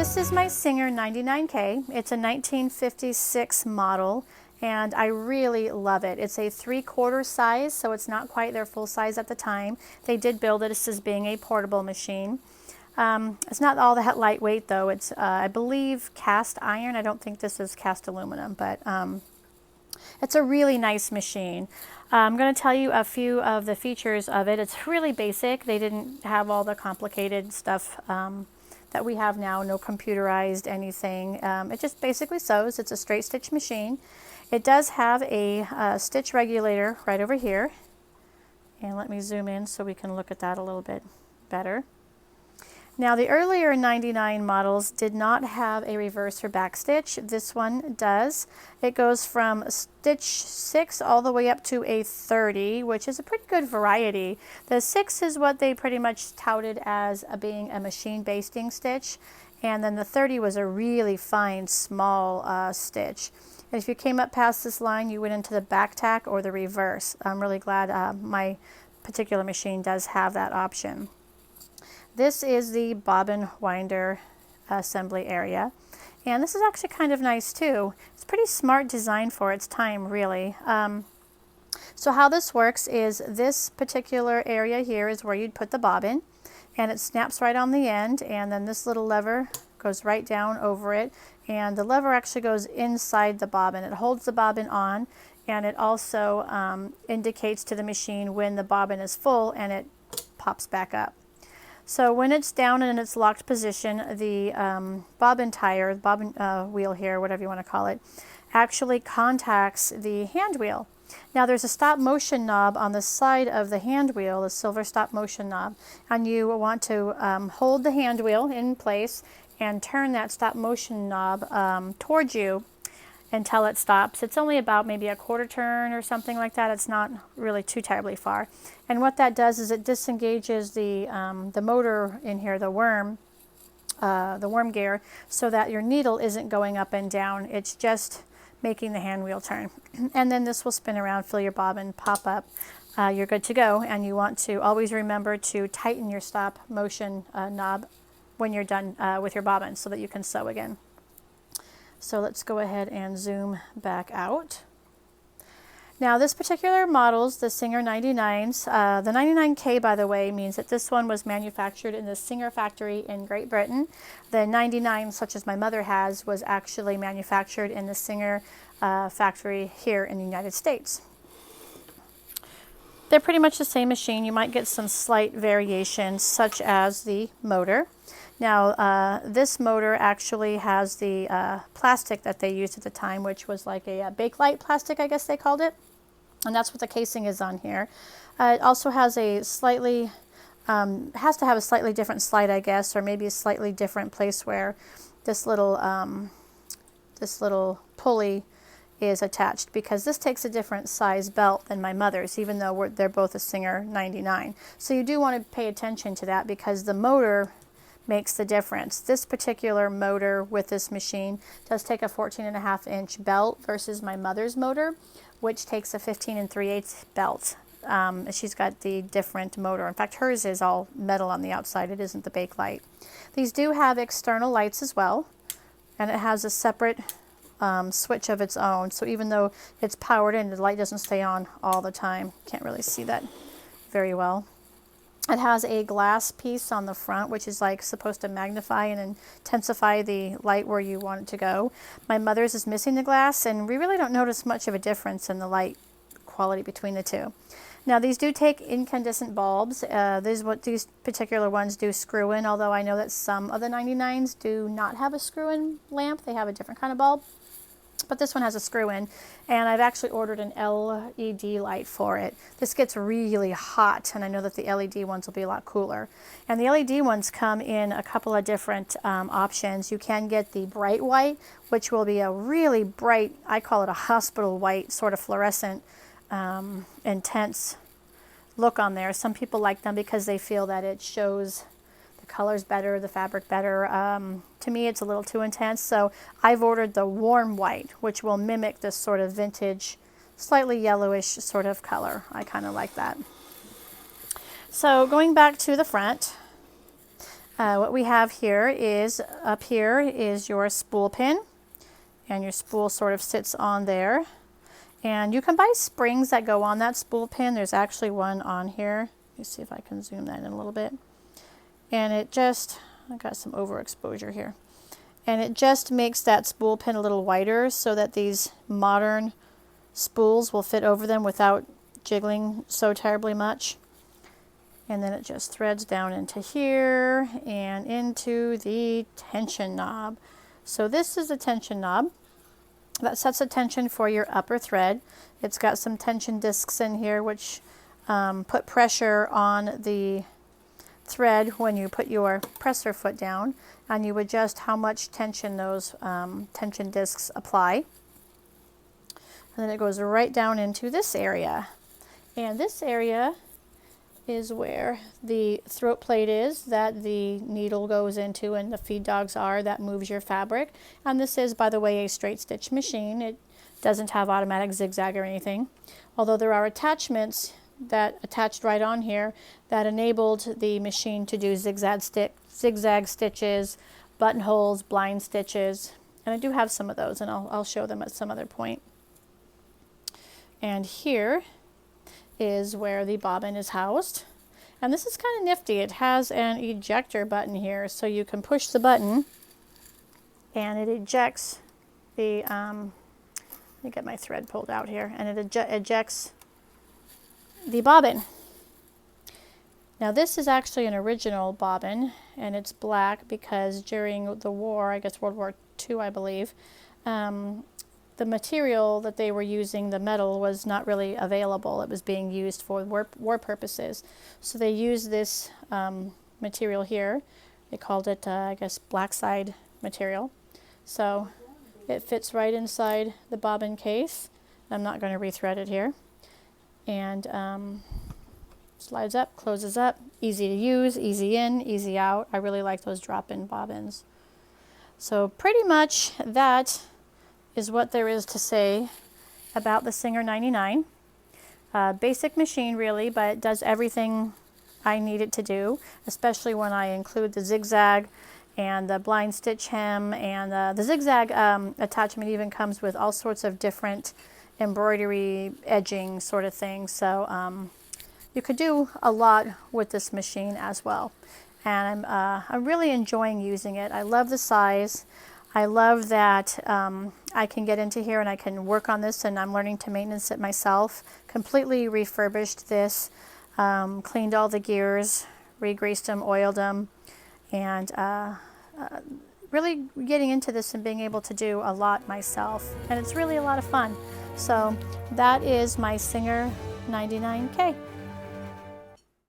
This is my Singer 99K. It's a 1956 model and I really love it. It's a 3/4 size, so it's not quite their full size at the time. They did build it as being a portable machine. It's not all that lightweight though. It's, I believe, cast iron. I don't think this is cast aluminum, but it's a really nice machine. I'm going to tell you a few of the features of it. It's really basic. They didn't have all the complicated stuff that we have now, no computerized anything. It just basically sews. It's a straight stitch machine. It does have a stitch regulator right over here. And let me zoom in so we can look at that a little bit better. Now the earlier 99 models did not have a reverse or back stitch. This one does. It goes from stitch 6 all the way up to a 30, which is a pretty good variety. The 6 is what they pretty much touted as being a machine basting stitch, and then the 30 was a really fine small stitch. And if you came up past this line, you went into the back tack or the reverse. I'm really glad my particular machine does have that option. This is the bobbin winder assembly area, and this is actually kind of nice too. It's pretty smart design for its time, really. So how this works is this particular area here is where you'd put the bobbin, and it snaps right on the end, and then this little lever goes right down over it, and the lever actually goes inside the bobbin. It holds the bobbin on, and it also indicates to the machine when the bobbin is full, and it pops back up. So when it's down in its locked position, the bobbin tire, bobbin wheel here, whatever you want to call it, actually contacts the hand wheel. Now there's a stop motion knob on the side of the hand wheel, a silver stop motion knob, and you want to hold the hand wheel in place and turn that stop motion knob towards you until it stops. It's only about maybe a quarter turn or something like that. It's not really too terribly far. And what that does is it disengages the motor in here, the worm gear, so that your needle isn't going up and down. It's just making the hand wheel turn. And then this will spin around, fill your bobbin, pop up. You're good to go. And you want to always remember to tighten your stop motion knob when you're done with your bobbin so that you can sew again. So let's go ahead and zoom back out. Now this particular models, the Singer 99s, the 99K, by the way, means that this one was manufactured in the Singer factory in Great Britain. The 99, such as my mother has, was actually manufactured in the Singer factory here in the United States. They're pretty much the same machine. You might get some slight variations, such as the motor. Now, this motor actually has the plastic that they used at the time, which was like a Bakelite plastic, I guess they called it. And that's what the casing is on here. It also has a slightly, has to have a slightly different slide, I guess, or maybe a slightly different place where this little pulley is attached, because this takes a different size belt than my mother's, even though they're both a Singer 99. So you do want to pay attention to that, because the motor makes the difference. This particular motor with this machine does take a 14.5-inch belt versus my mother's motor, which takes a 15 3/8 belt. She's got the different motor. In fact, hers is all metal on the outside. It isn't the Bakelite. These do have external lights as well, and it has a separate switch of its own. So even though it's powered in, the light doesn't stay on all the time. Can't really see that very well. It has a glass piece on the front, which is like supposed to magnify and intensify the light where you want it to go. My mother's is missing the glass, and we really don't notice much of a difference in the light quality between the two. Now these do take incandescent bulbs. These particular ones do screw in, although I know that some of the 99s do not have a screw-in lamp. They have a different kind of bulb. But this one has a screw in, and I've actually ordered an LED light for it. This gets really hot, and I know that the LED ones will be a lot cooler. And the LED ones come in a couple of different options. You can get the bright white, which will be a really bright, I call it a hospital white, sort of fluorescent, intense look on there. Some people like them because they feel that it shows colors better, the fabric better. To me, it's a little too intense, so I've ordered the warm white, which will mimic this sort of vintage, slightly yellowish sort of color. I kind of like that. So going back to the front, What we have here is, up here is your spool pin, and your spool sort of sits on there. And you can buy springs that go on that spool pin. There's actually one on here. Let me see if I can zoom that in a little bit. And it just, I got some overexposure here. And it just makes that spool pin a little wider so that these modern spools will fit over them without jiggling so terribly much. And then it just threads down into here and into the tension knob. So this is the tension knob that sets a tension for your upper thread. It's got some tension discs in here which put pressure on the thread when you put your presser foot down, and you adjust how much tension those tension discs apply. And then it goes right down into this area. And this area is where the throat plate is that the needle goes into and the feed dogs are that moves your fabric. And this is, by the way, a straight stitch machine. It doesn't have automatic zigzag or anything, although there are attachments that attached right on here that enabled the machine to do zigzag stitches, buttonholes, blind stitches, and I do have some of those, and I'll show them at some other point. And here is where the bobbin is housed. And this is kind of nifty. It has an ejector button here, so you can push the button and it ejects the, let me get my thread pulled out here, and it ejects the bobbin. Now this is actually an original bobbin, and it's black because during the war, I guess World War II, I believe, the material that they were using, the metal, was not really available. It was being used for war purposes. So they used this material here. They called it, I guess, black side material. So it fits right inside the bobbin case. I'm not going to rethread it here. And slides up, closes up, easy to use, easy in, easy out. I really like those drop-in bobbins. So pretty much that is what there is to say about the Singer 99. Basic machine really, but it does everything I need it to do, especially when I include the zigzag and the blind stitch hem, and the zigzag attachment even comes with all sorts of different embroidery, edging sort of things. So you could do a lot with this machine as well. And I'm really enjoying using it. I love the size. I love that I can get into here and I can work on this, and I'm learning to maintenance it myself. Completely refurbished this, cleaned all the gears, re-greased them, oiled them, and really getting into this and being able to do a lot myself. And it's really a lot of fun. So that is my Singer 99K.